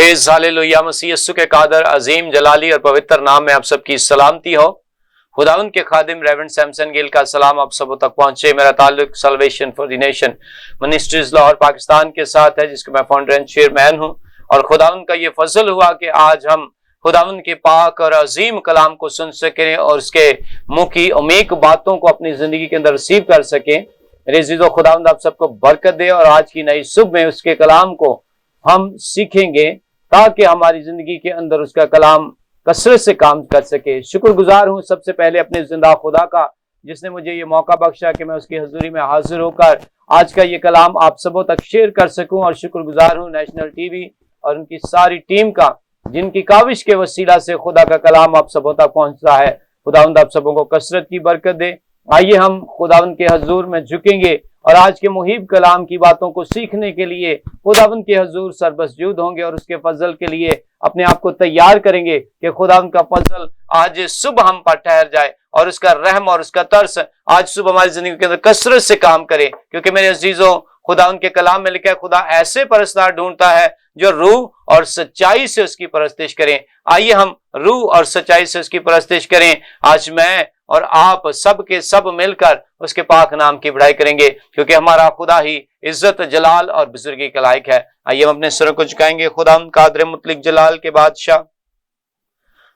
Praise hallelujah. मसीह यीशु के कादर अजीम जलाली और पवित्र नाम में आप सबकी सलामती हो। खुदावंद के खादिम रेवरेंड सैमसन गिल का सलाम आप सबों तक पहुंचे। मेरा ताल्लुक salvation for the nation ministries Lahore Pakistan के साथ है, जिसके मैं फाउंडर एंड चेयरमैन हूं। और खुदावंद का ये फजल हुआ कि आज हम खुदावंद के पाक और अजीम कलाम को सुन सकें और उसके मुंह की अमीक बातों को अपनी जिंदगी के अंदर रिसीव कर सकें। मेरे अजीजों, खुदावंद आप सबको बरकत दे और आज की नई सुबह में उसके कलाम को हम सीखेंगे ताकि हमारी जिंदगी के अंदर उसका कलाम कसरत से काम कर सके। शुक्रगुजार हूं सबसे पहले अपने जिंदा खुदा का, जिसने मुझे ये मौका बख्शा कि मैं उसकी हजूरी में हाजिर होकर आज का ये कलाम आप सबों तक शेयर कर सकूं। और शुक्रगुजार हूं नेशनल टीवी और उनकी सारी टीम का, जिनकी काविश के वसीला से खुदा का कलाम आप सबों तक पहुंचता है। खुदावंद आप सबों को कसरत की बरकत दे। आइए हम खुदावंद के हजूर में झुकेंगे और आज के मुहिब कलाम की बातों को सीखने के लिए खुदावंद के हजूर सरबसजूद होंगे और उसके फजल के लिए अपने आप को तैयार करेंगे कि खुदावंद का फजल आज सुबह हम पर ठहर जाए और उसका रहम और उसका तरस आज सुबह हमारी जिंदगी के अंदर कसरत से काम करे। क्योंकि मेरे अजीजों, खुदावंद के कलाम में लिखा है, खुदा ऐसे परस्तार ढूंढता है जो रूह और सच्चाई से उसकी परस्तिश करें। आइए हम रूह और सच्चाई से उसकी परस्तिश करें। आज मैं और आप सब के सब मिलकर उसके पाक नाम की बड़ाई करेंगे, क्योंकि हमारा खुदा ही इज्जत जलाल और बुजुर्गी के लायक है। आइए हम अपने सरों को झुकाएंगे। खुदावंद कादर मुतलिक जलाल के बादशाह,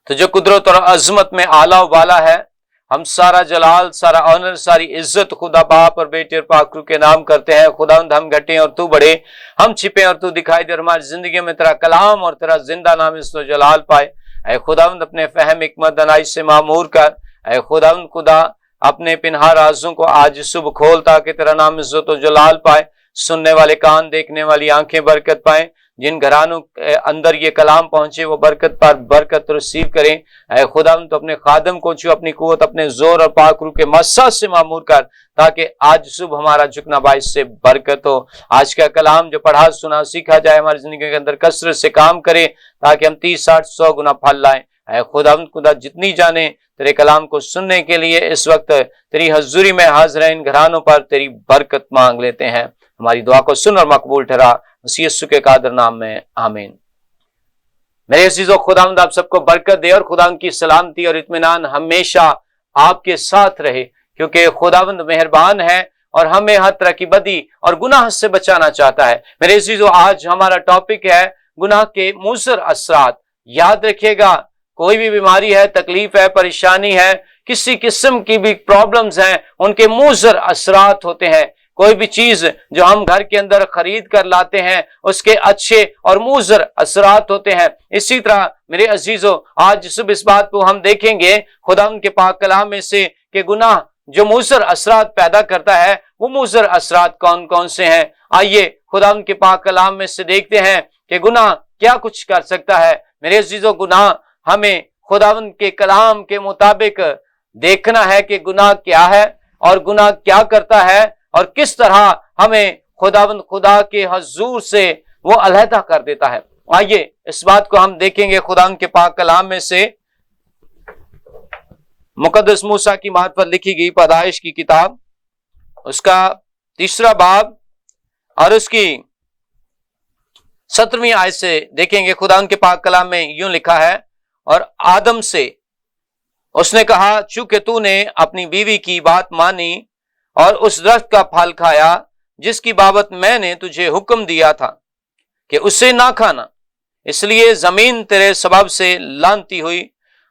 तो जो कुदरत और अजमत में आला वाला है, हम सारा जलाल, सारा ऑनर, सारी इज्जत खुदा बाप और बेटे और पाकरू के नाम करते हैं। खुदावंद हम घटे और तू बढ़े, हम छिपे और तू दिखाई दे, और हमारी जिंदगी में तेरा कलाम और तेरा जिंदा नाम इज्जत जलाल पाए। ऐ खुदावंद अपने फहम हिकमत दनाई से मामूर कर। ऐ खुदावंद खुदा अपने पिनहा राजों को आज सुबह खोल ताकि तेरा नाम इज्जत और जलाल पाए। सुनने वाले कान, देखने वाली आंखें बरकत पाए। जिन घरानों के अंदर ये कलाम पहुंचे वो बरकत पर बरकत रिसीव करें। ऐ खुदावंद तो अपने खादम को छू, अपनी कुव्वत, अपने जोर और पाकरू के मस्सा से मामूर कर, ताकि आज सुबह हमारा झुकना बाइस से बरकत हो। आज का कलाम जो पढ़ा सुना सीखा जाए, हमारी जिंदगी के अंदर कसरत से काम करे, ताकि हम 30, 60, 100 गुना फल लाएं। ऐ खुदावंद खुदा जितनी जाने तेरे कलाम को सुनने के लिए इस वक्त तेरी हजूरी में हाजिर है, इन घरानों पर तेरी बरकत मांग लेते हैं। हमारी दुआ को सुन और मकबूल ठहरा, मसीह यीशु के कादर नाम में, आमीन। मेरे अजीजों, खुदावंद आप सबको बरकत दे और खुदावंद की सलामती और इत्मीनान हमेशा आपके साथ रहे, क्योंकि खुदावंद मेहरबान है और हमें हर तरह की बदी और गुनाह से बचाना चाहता है। मेरे अजीजों, आज हमारा टॉपिक है गुनाह के मुज़र असरात। याद रखिएगा, कोई भी बीमारी है, तकलीफ है, परेशानी है, किसी किस्म की भी प्रॉब्लम्स हैं, उनके मुज़र असरात होते हैं। कोई भी चीज जो हम घर के अंदर खरीद कर लाते हैं उसके अच्छे और मुज़र असरात होते हैं। इसी तरह मेरे अजीजों, आज सुबह इस बात को हम देखेंगे खुदावंद के पाक कलाम में से कि गुनाह जो मुज़र असरात पैदा करता है वो मुज़र असरात कौन कौन से हैं। आइए खुदावंद के पाक कलाम में से देखते हैं कि गुनाह क्या कुछ कर सकता है। मेरे अजीजों, गुनाह हमें खुदावंद के कलाम के मुताबिक देखना है कि गुनाह क्या है और गुनाह क्या करता है और किस तरह हमें खुदावंद खुदा के हजूर से वो अलहदा कर देता है। आइए इस बात को हम देखेंगे खुदावंद के पाक कलाम में से। मुकद्दस मूसा की मार्फत लिखी गई पैदाइश की किताब, उसका 3 बाब और उसकी 17वीं आयत से देखेंगे। खुदावंद के पाक कलाम में यूं लिखा है, और आदम से उसने कहा, चूंकि तूने अपनी बीवी की बात मानी और उस दरख्त का फल खाया जिसकी बाबत मैंने तुझे हुक्म दिया था कि उसे ना खाना, इसलिए जमीन तेरे सबब से लानती हुई।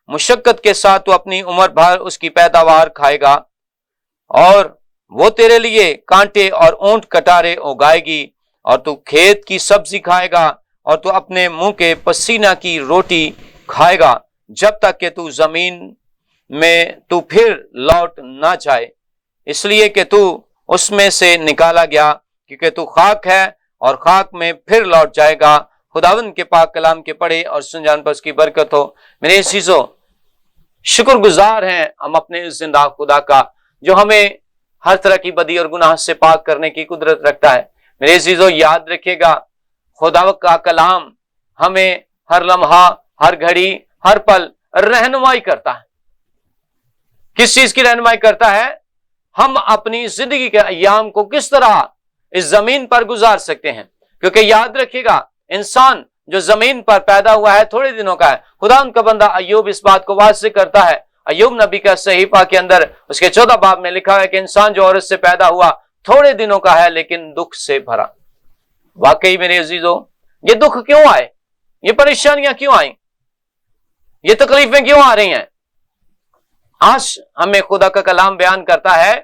मुशक्कत के साथ तू अपनी उम्र भर उसकी पैदावार खाएगा और वो तेरे लिए कांटे और ऊंट कटारे उगाएगी, और तू खेत की सब्जी खाएगा और तू अपने मुंह के पसीना की रोटी खाएगा, जब तक कि तू जमीन में तू फिर लौट ना जाए, इसलिए कि तू उसमें से निकाला गया, क्योंकि तू खाक है और खाक में फिर लौट जाएगा। खुदावंद के पाक कलाम के पढ़े और सुन जान पर उसकी बरकत हो। मेरे अजीजों, शुक्रगुजार हैं हम अपने जिंदा खुदा का, जो हमें हर तरह की बदी और गुनाह से पाक करने की कुदरत रखता है। मेरे अजीजों, याद रखिएगा, खुदा का कलाम हमें हर लम्हा, हर घड़ी, हर पल रहनुमाई करता है। किस चीज की रहनुमाई करता है? हम अपनी जिंदगी के अय्याम को किस तरह इस जमीन पर गुजार सकते हैं। क्योंकि याद रखिएगा, इंसान جو زمین پر پیدا ہوا ہے تھوڑے دنوں کا ہے۔ خدا ان کا بندہ ایوب اس بات کو واضح کرتا ہے۔ ایوب نبی کا صحیفہ کے اندر اس کے 14 باب میں لکھا ہے کہ انسان جو عورت سے پیدا ہوا تھوڑے دنوں کا ہے لیکن دکھ سے بھرا۔ واقعی میرے عزیزو، یہ دکھ کیوں آئے؟ یہ پریشانیاں کیوں آئیں؟ یہ تکلیفیں کیوں آ رہی ہیں؟ آج ہمیں خدا کا کلام بیان کرتا ہے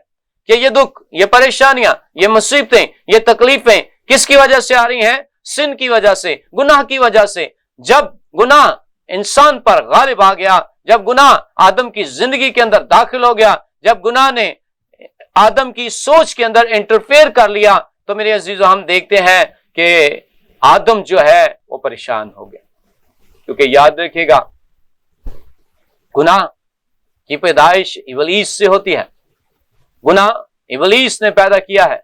کہ یہ دکھ، یہ پریشانیاں، یہ مصیبتیں، یہ تکلیفیں کس کی وجہ سے آ رہی ہیں؟ سن کی وجہ سے، گناہ کی وجہ سے۔ جب گناہ انسان پر غالب آ گیا، جب گناہ آدم کی زندگی کے اندر داخل ہو گیا، جب گناہ نے آدم کی سوچ کے اندر انٹرفیئر کر لیا، تو میرے عزیزو ہم دیکھتے ہیں کہ آدم جو ہے وہ پریشان ہو گیا۔ کیونکہ یاد رکھیے گا، گناہ کی پیدائش ابلیس سے ہوتی ہے۔ گناہ ابلیس نے پیدا کیا ہے،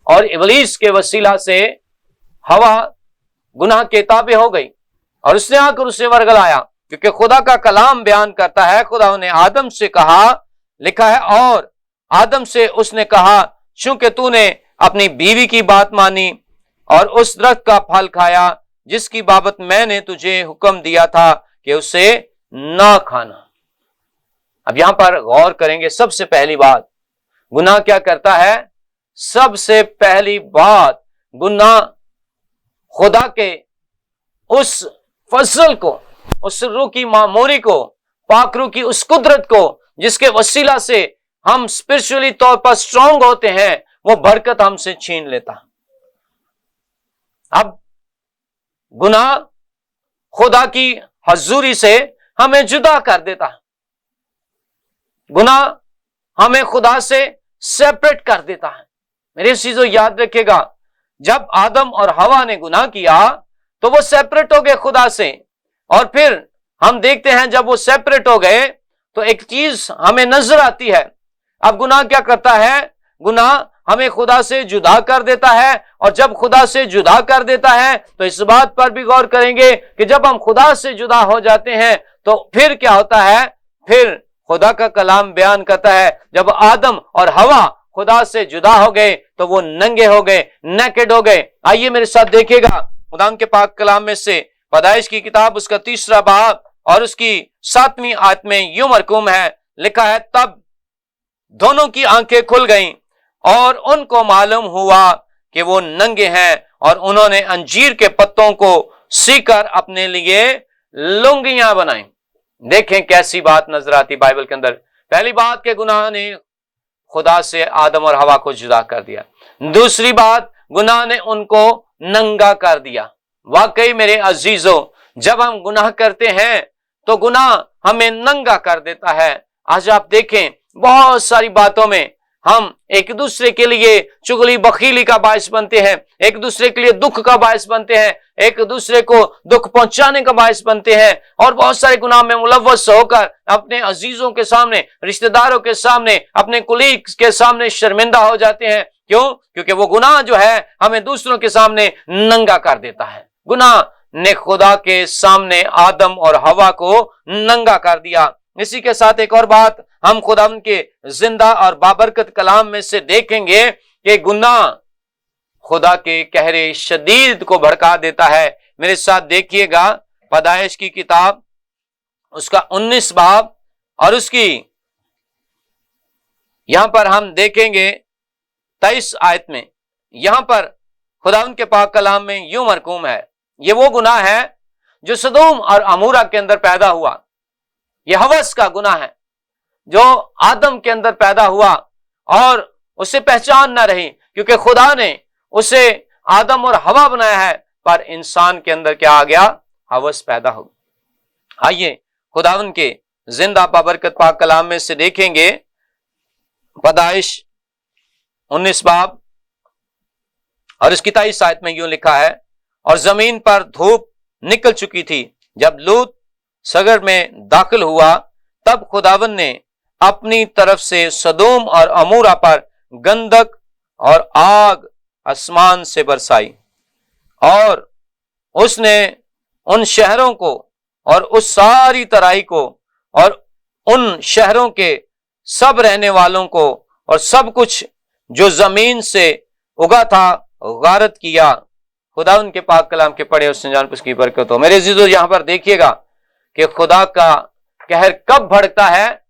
اور ابلیس کے وسیلہ سے ہوا گناہ کے تابع ہو گئی، اور اس نے آ کر اسے ورگلایا۔ کیونکہ خدا کا کلام بیان کرتا ہے، خدا نے آدم سے کہا، لکھا ہے، اور آدم سے اس نے کہا، چونکہ تو نے اپنی بیوی کی بات مانی اور اس درخت کا پھل کھایا جس کی بابت میں نے تجھے حکم دیا تھا کہ اسے نہ کھانا۔ اب یہاں پر غور کریں گے، سب سے پہلی بات گناہ کیا کرتا ہے؟ سب سے پہلی بات گناہ خدا کے اس فضل کو، اس روح کی معموری کو، پاک روح کی اس قدرت کو جس کے وسیلہ سے ہم اسپرچولی طور پر اسٹرانگ ہوتے ہیں، وہ برکت ہم سے چھین لیتا۔ اب گناہ خدا کی حضوری سے ہمیں جدا کر دیتا، گناہ ہمیں خدا سے سیپریٹ کر دیتا ہے۔ میرے عزیزو یاد رکھے گا، جب آدم اور حوا نے گناہ کیا تو وہ سیپریٹ ہو گئے خدا سے، اور پھر ہم دیکھتے ہیں جب وہ سیپریٹ ہو گئے تو ایک چیز ہمیں نظر آتی ہے۔ اب گناہ کیا کرتا ہے؟ گناہ ہمیں خدا سے جدا کر دیتا ہے، اور جب خدا سے جدا کر دیتا ہے تو اس بات پر بھی غور کریں گے کہ جب ہم خدا سے جدا ہو جاتے ہیں تو پھر کیا ہوتا ہے؟ پھر خدا کا کلام بیان کرتا ہے جب آدم اور حوا خدا سے جدا ہو گئے تو وہ ننگے ہو گئے، نیکڈ ہو گئے۔ آئیے میرے ساتھ دیکھیے گا خدا کے پاک کلام میں سے پیدائش کی کتاب اس کا 3 باب اور اس کی 7ویں آیت میں یوں مرقوم ہے، لکھا ہے، تب دونوں کی آنکھیں کھل گئیں اور ان کو معلوم ہوا کہ وہ ننگے ہیں، اور انہوں نے انجیر کے پتوں کو سی کر اپنے لیے لنگیاں بنائیں۔ دیکھیں کیسی بات نظر آتی بائبل کے اندر۔ پہلی بات کہ گناہ نے خدا سے آدم اور حوا کو جدا کر دیا، دوسری بات گناہ نے ان کو ننگا کر دیا۔ واقعی میرے عزیزو، جب ہم گناہ کرتے ہیں تو گناہ ہمیں ننگا کر دیتا ہے۔ آج آپ دیکھیں بہت ساری باتوں میں ہم ایک دوسرے کے لیے چغلی بخیلی کا باعث بنتے ہیں، ایک دوسرے کے لیے دکھ کا باعث بنتے ہیں، ایک دوسرے کو دکھ پہنچانے کا باعث بنتے ہیں، اور بہت سارے گناہ میں ملوث ہو کر اپنے عزیزوں کے سامنے، رشتہ داروں کے سامنے، اپنے کولیگز کے سامنے شرمندہ ہو جاتے ہیں۔ کیوں؟ کیونکہ وہ گناہ جو ہے ہمیں دوسروں کے سامنے ننگا کر دیتا ہے۔ گناہ نے خدا کے سامنے آدم اور حوا کو ننگا کر دیا۔ اسی کے ساتھ ایک اور بات ہم خدا کے زندہ اور بابرکت کلام میں سے دیکھیں گے کہ گناہ خدا کے قہر شدید کو بھڑکا دیتا ہے۔ میرے ساتھ دیکھیے گا پیدائش کی کتاب اس کا 19 باب اور اس کی یہاں پر ہم دیکھیں گے 23 آیت میں، یہاں پر خدا کے پاک کلام میں یوں مرقوم ہے، یہ وہ گناہ ہے جو سدوم اور عمورہ کے اندر پیدا ہوا۔ یہ ہوس کا گناہ ہے جو آدم کے اندر پیدا ہوا اور اسے پہچان نہ رہی، کیونکہ خدا نے اسے آدم اور حوا بنایا ہے، پر انسان کے اندر کیا آ گیا؟ ہوس پیدا ہو۔ آئیے خداوند کے زندہ بابرکت پاک کلام میں سے دیکھیں گے پیدائش 19 باب اور اس کی 23 آیت میں یوں لکھا ہے، اور زمین پر دھوپ نکل چکی تھی جب لوط سگر میں داخل ہوا، تب خداوند نے اپنی طرف سے سدوم اور عمورہ پر گندک اور آگ آسمان سے برسائی، اور اس نے ان شہروں کو اور اس ساری ترائی کو اور ان شہروں کے سب رہنے والوں کو اور سب کچھ جو زمین سے اگا تھا غارت کیا، खुदा उनके पाक कलाम के पढ़े उसने जान उसकी बरकत हो। मेरे अजीजों, यहां पर देखिएगा कि खुदा का कहर कब भड़कता है,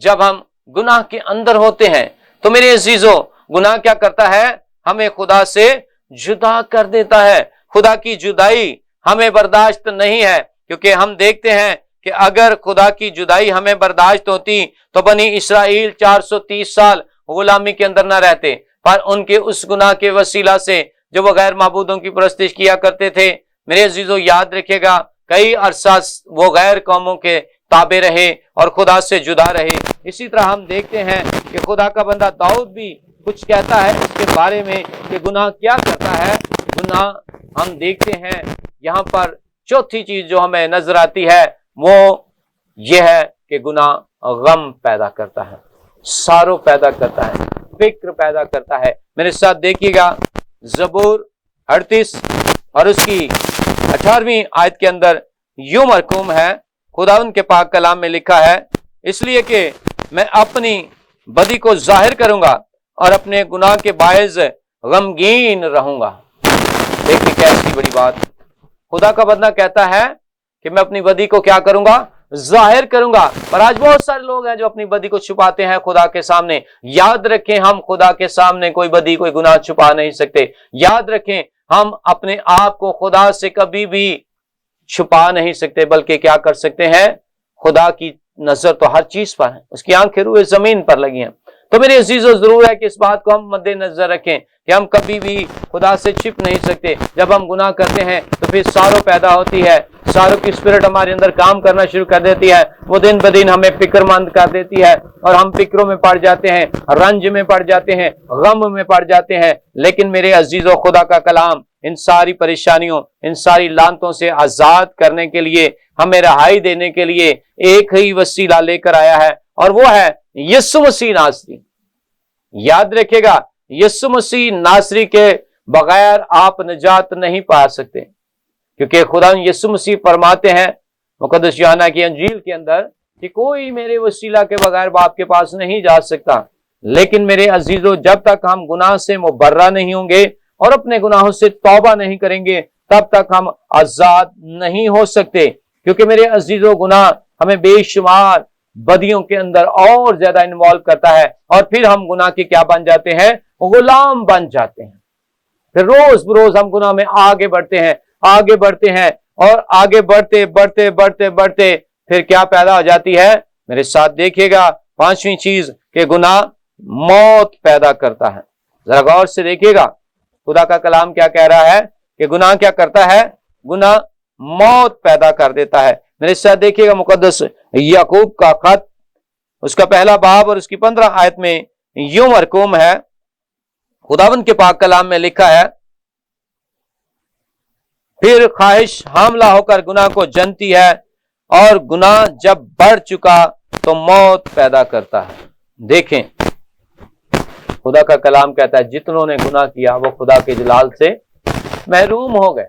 जब हम गुनाह के अंदर होते हैं। तो मेरे अजीजों, गुनाह क्या करता है, हमें खुदा से जुदा कर देता है। खुदा की जुदाई हमें बर्दाश्त नहीं है, क्योंकि हम देखते हैं कि अगर खुदा की जुदाई हमें बर्दाश्त होती तो बनी इस्राएल 430 साल गुलामी के अंदर न रहते। पर उनके उस गुनाह के वसीला से जो वो गैर माबूदों की परस्तिश किया करते थे, मेरे अजीजों याद रखिएगा, कई अरसा वो गैर कौमों के ताबे रहे और खुदा से जुदा रहे। इसी तरह हम देखते हैं कि खुदा का बंदा दाऊद भी कुछ कहता है इसके बारे में कि गुनाह क्या करता है। गुनाह हम देखते हैं यहाँ पर चौथी चीज जो हमें नजर आती है वो ये है कि गुनाह गम पैदा करता है, सारो पैदा करता है, फिक्र पैदा करता है। मेरे साथ देखिएगा, ज़बूर 38 और उसकी 18वीं आयत के अंदर यूं मरकूम है, खुदावंद के पाक कलाम में लिखा है, इसलिए कि मैं अपनी बदी को जाहिर करूंगा और अपने गुनाह के बायस गमगीन रहूंगा। देखिए कैसी बड़ी बात, खुदा का बंदा कहता है कि मैं अपनी बदी को क्या करूंगा, जाहिर करूंगा। पर आज बहुत सारे लोग हैं जो अपनी बदी को छुपाते हैं खुदा के सामने। याद रखें, हम खुदा के सामने कोई बदी कोई गुनाह छुपा नहीं सकते। याद रखें, हम अपने आप को खुदा से कभी भी छुपा नहीं सकते, बल्कि क्या कर सकते हैं, खुदा की नजर तो हर चीज पर है, उसकी आंखें रूए जमीन पर लगी हैं। तो मेरे अजीजों, जरूर है कि इस बात को हम मद्देनजर रखें कि हम कभी भी खुदा से छिप नहीं सकते। जब हम गुनाह करते हैं तो फिर सारों पैदा होती है, सारों की स्पिरिट हमारे अंदर काम करना शुरू कर देती है। वो दिन ब दिन हमें फिक्रमंद कर देती है और हम फिक्रों में पड़ जाते हैं, रंज में पड़ जाते हैं, गम में पड़ जाते हैं। लेकिन मेरे अजीजों, खुदा का कलाम इन सारी परेशानियों, इन सारी लानतों से आजाद करने के लिए, हमें रहाई देने के लिए एक ही वसीला लेकर आया है, और वो है यीशु मसीह नासरी। याद रखिएगा, यीशु मसीह नासरी के बगैर आप निजात नहीं पा सकते, क्योंकि खुदा यीशु मसीह फरमाते हैं मुकद्दस यूहन्ना की अंजील के अंदर कि कोई मेरे वसीला के बगैर बाप के पास नहीं जा सकता। लेकिन मेरे अजीजों, जब तक हम गुनाह से मुबर्रा नहीं होंगे और अपने गुनाहों से तौबा नहीं करेंगे, तब तक हम आजाद नहीं हो सकते। क्योंकि मेरे अजीजों, गुनाह हमें बेशुमार बदियों के अंदर और ज्यादा इन्वॉल्व करता है, और फिर हम गुनाह के क्या बन जाते हैं, गुलाम बन जाते हैं। फिर रोज बरोज हम गुनाह में आगे बढ़ते हैं, आगे बढ़ते हैं, और आगे बढ़ते बढ़ते बढ़ते बढ़ते फिर क्या पैदा हो जाती है। मेरे साथ देखिएगा, पांचवी चीज कि गुनाह मौत पैदा करता है। जरा गौर से देखिएगा, खुदा का कलाम क्या कह रहा है कि गुनाह क्या करता है, गुनाह मौत पैदा कर देता है। मेरे साथ देखिएगा, मुकद्दस याकूब का खत, उसका पहला बाब और उसकी 15 आयत में यूं मरकूम है, खुदावंद के पाक कलाम में लिखा है, फिर ख्वाहिश हामला होकर गुनाह को जनती है, और गुनाह जब बढ़ चुका तो मौत पैदा करता है। देखें, खुदा का कलाम कहता है जितनों ने गुनाह किया वो खुदा के जलाल से महरूम हो गए।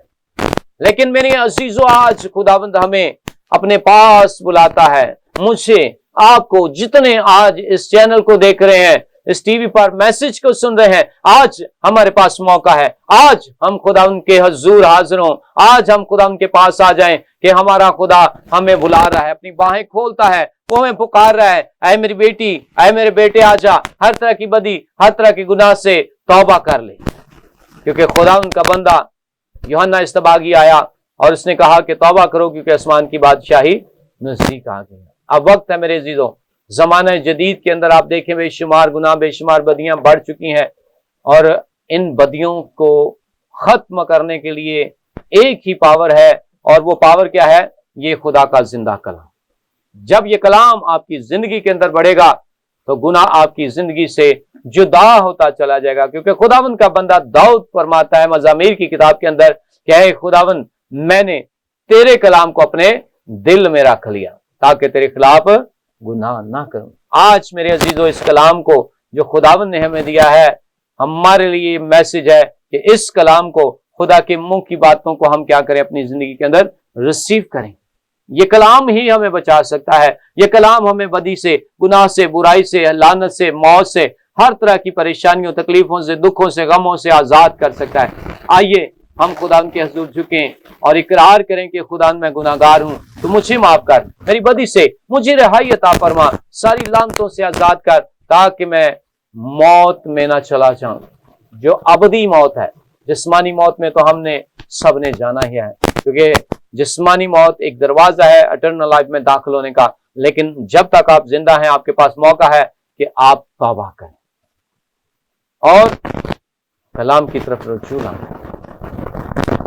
लेकिन मेरे अजीजों, आज खुदावंद हमें अपने पास बुलाता है, मुझे, आपको, जितने आज इस चैनल को देख रहे हैं, इस टीवी पर मैसेज को सुन रहे हैं, आज हमारे पास मौका है। आज हम खुदा उनके हजूर हाजिर हों, आज हम खुदा उनके पास आ जाएं कि हमारा खुदा हमें बुला रहा है, अपनी बाहें खोलता है, वो हमें पुकार रहा है, ऐ मेरी बेटी, ऐ मेरे बेटे, आजा, हर तरह की बदी, हर तरह की गुनाह से तौबा कर ले। क्योंकि खुदा उनका बंदा यूहन्ना इस्तबागी आया और उसने कहा कि तौबा करो, क्योंकि आसमान की बादशाही नजदीक आ गई है। अब वक्त है मेरे अजीजों, जमाना जदीद के अंदर आप देखें बेशुमार गुनाह, बेशुमार बदियां बढ़ चुकी हैं, और इन बदियों को खत्म करने के लिए एक ही पावर है, और वो पावर क्या है, ये खुदा का जिंदा कलाम। जब ये कलाम आपकी जिंदगी के अंदर बढ़ेगा तो गुनाह आपकी जिंदगी से जुदा होता चला जाएगा। क्योंकि खुदावंद का बंदा दाऊद फरमाता है मज़ामीर की किताब के अंदर, क्या है, खुदावंद मैंने तेरे कलाम को अपने दिल में रख लिया ताकि तेरे खिलाफ गुनाह ना करूं। आज मेरे अजीजों, इस कलाम को जो खुदावंद ने हमें दिया है, हमारे लिए मैसेज है कि इस कलाम को, खुदा के मुंह की बातों को हम क्या करें, अपनी जिंदगी के अंदर रिसीव करें। ये कलाम ही हमें बचा सकता है। ये कलाम हमें बदी से, गुनाह से, बुराई से, लानत से, मौत से, हर तरह की परेशानियों, तकलीफों से, दुखों से, गमों से आजाद कर सकता है। आइए ہم خداوند کے حضور جھکیں اور اقرار کریں کہ خداوند میں گناہگار ہوں، تو مجھے معاف کر، میری بدی سے مجھے رہائی عطا فرما، ساری لعنتوں سے آزاد کر، تاکہ میں موت میں نہ چلا جاؤں، جو ابدی موت ہے۔ جسمانی موت میں تو ہم نے سب نے جانا ہی ہے، کیونکہ جسمانی موت ایک دروازہ ہے اٹرنل لائف میں داخل ہونے کا، لیکن جب تک آپ زندہ ہیں آپ کے پاس موقع ہے کہ آپ توبہ کریں اور کلام کی طرف رجوع لائیں،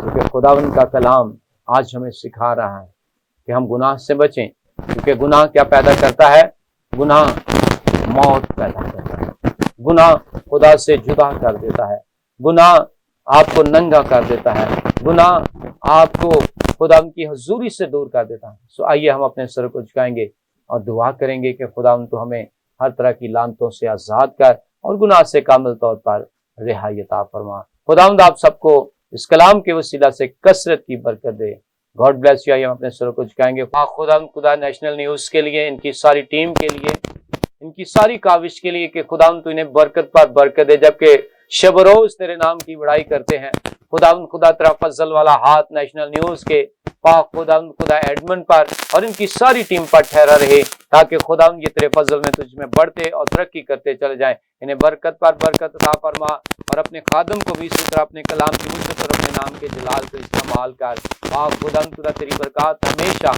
کیونکہ خداوند کا کلام آج ہمیں سکھا رہا ہے کہ ہم گناہ سے بچیں، کیونکہ گناہ کیا پیدا کرتا ہے؟ گناہ موت پیدا کرتا ہے، گناہ خدا سے جدا کر دیتا ہے، گناہ آپ کو ننگا کر دیتا ہے، گناہ آپ کو خداوند کی حضوری سے دور کر دیتا ہے۔ سو آئیے ہم اپنے سر کو جھکائیں گے اور دعا کریں گے کہ خداوند تو ہمیں ہر طرح کی لعنتوں سے آزاد کر اور گناہ سے کامل طور پر رہائی عطا فرما۔ خداوند آپ سب کو اس کلام کے وسیلہ سے کثرت کی برکت دے۔ God bless you. آئیے ہم اپنے سر کو جھکائیں گے۔ خداوند خدا نیشنل نیوز کے لیے، ان کی ساری ٹیم کے لیے، ان کی ساری کاوش کے لیے کہ خداوند تو انہیں برکت پر برکت دے، جبکہ شب و روز تیرے نام کی بڑائی کرتے ہیں۔ خداوند خدا تیرا فضل والا ہاتھ نیشنل نیوز کے پاک خداوند خدا ایڈمنڈ پر اور ان کی ساری ٹیم پر ٹھہرا رہے، تاکہ خداوند یہ تیرے فضل میں تجھ میں بڑھتے اور ترقی کرتے چلے جائیں۔ انہیں برکت پر برکت عطا فرما اور اپنے خادم کو بھی اسی طرح اپنے کلام کی وسعت اور اپنے نام کے جلال سے استعمال کر۔ پاک خداوند خدا تیری برکات ہمیشہ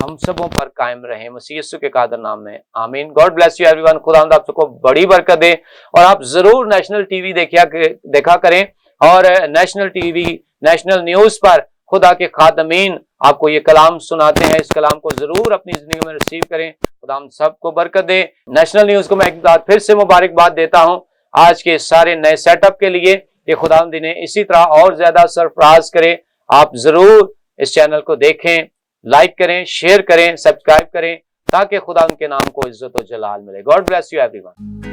ہم سبوں پر قائم رہے، مسیح یسوع کے قادر نام میں آمین۔ God bless you every one. خداوند آپ سب کو بڑی برکت دے، اور آپ ضرور نیشنل ٹی وی دیکھا کریں، اور national T V national news پر خدا کے خادمین آپ کو یہ کلام سناتے ہیں، اس کلام کو ضرور اپنی زندگی میں رسیو کریں۔ خدا ہم سب کو برکت دے۔ نیشنل نیوز کو میں ایک بار پھر سے مبارکباد دیتا ہوں آج کے سارے نئے سیٹ اپ کے لیے، کہ خداوند انہیں اسی طرح اور زیادہ سرفراز کرے۔ آپ ضرور اس چینل کو دیکھیں، لائک کریں، شیئر کریں، سبسکرائب کریں، تاکہ خدا ان کے نام کو عزت و جلال ملے۔ God bless you every one.